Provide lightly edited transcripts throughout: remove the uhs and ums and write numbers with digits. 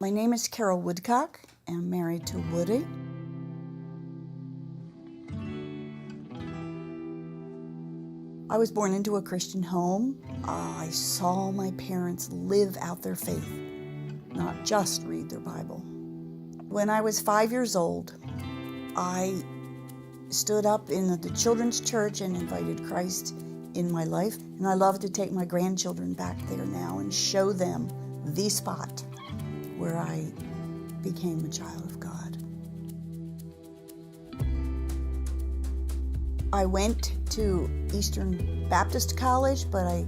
My name is Carol Woodcock. I'm married to Woody. I was born into a Christian home. I saw my parents live out their faith, not just read their Bible. When I was 5 years old, I stood up in the children's church and invited Christ in my life. And I love to take my grandchildren back there now and show them the spot where I became a child of God. I went to Eastern Baptist College, but I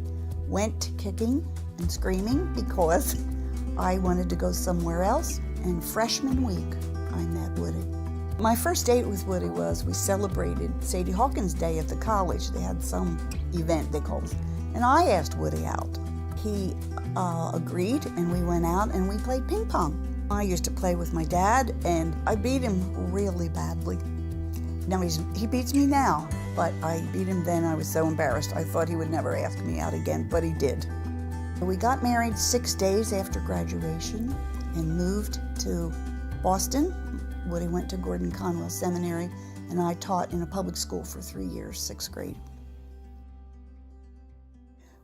went kicking and screaming because I wanted to go somewhere else. And freshman week, I met Woody. My first date with Woody was we celebrated Sadie Hawkins Day at the college. They had some event they called it. And I asked Woody out. He agreed, and we went out and we played ping pong. I used to play with my dad, and I beat him really badly. Now he beats me now, but I beat him then. I was so embarrassed. I thought he would never ask me out again, but he did. We got married 6 days after graduation and moved to Boston. Woody went to Gordon Conwell Seminary, and I taught in a public school for 3 years, 6th grade.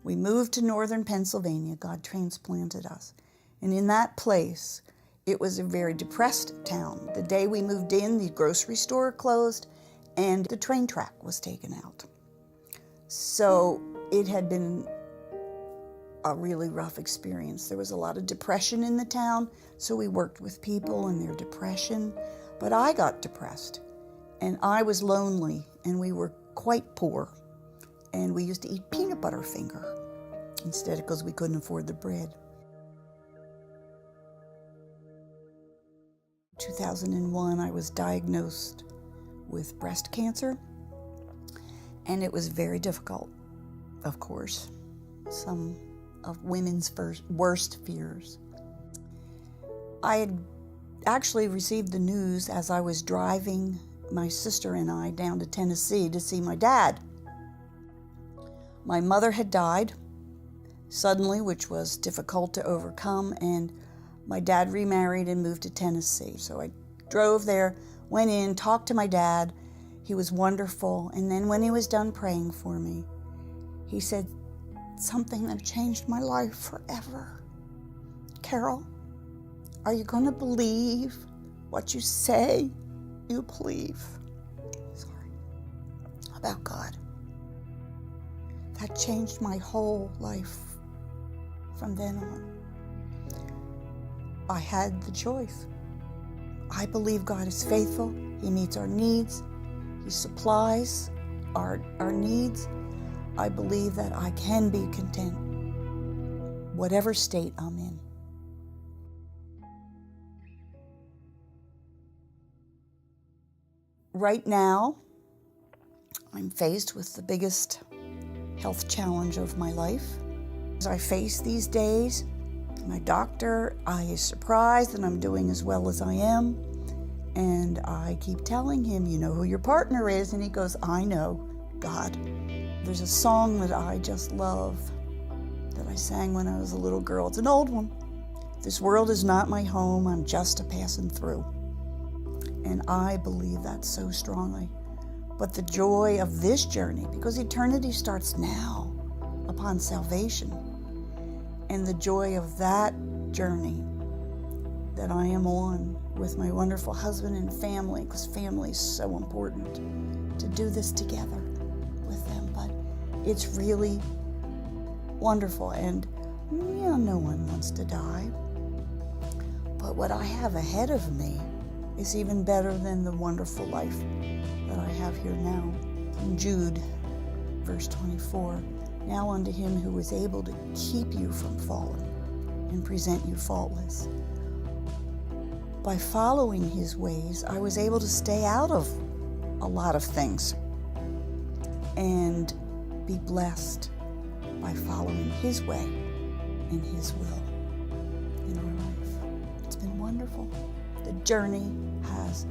We moved to northern Pennsylvania. God transplanted us. And in that place, it was a very depressed town. The day we moved in, the grocery store closed and the train track was taken out. So it had been a really rough experience. There was a lot of depression in the town, so we worked with people in their depression. But I got depressed, and I was lonely, and we were quite poor. And we used to eat peanut butter finger instead because we couldn't afford the bread. 2001, I was diagnosed with breast cancer, and it was very difficult, of course. Some of women's worst fears. I had actually received the news as I was driving my sister and I down to Tennessee to see my dad. My mother had died suddenly, which was difficult to overcome, and my dad remarried and moved to Tennessee. So I drove there, went in, talked to my dad. He was wonderful. And then when he was done praying for me, he said something that changed my life forever. Carol, are you going to believe what you say you believe? About God. That changed my whole life from then on. I had the choice. I believe God is faithful. He meets our needs. He supplies our needs. I believe that I can be content, whatever state I'm in. Right now, I'm faced with the biggest health challenge of my life. As I face these days, my doctor is surprised that I'm doing as well as I am. And I keep telling him, you know who your partner is? And he goes, I know, God. There's a song that I just love that I sang when I was a little girl. It's an old one. This world is not my home. I'm just a passing through. And I believe that so strongly. But the joy of this journey, because eternity starts now upon salvation, and the joy of that journey that I am on with my wonderful husband and family, because family is so important, to do this together with them. But it's really wonderful, and no one wants to die. But what I have ahead of me is even better than the wonderful life that I have here now. In Jude, verse 24, now unto him who is able to keep you from falling and present you faultless. By following his ways, I was able to stay out of a lot of things and be blessed by following his way and his will in our life. It's been wonderful. The journey has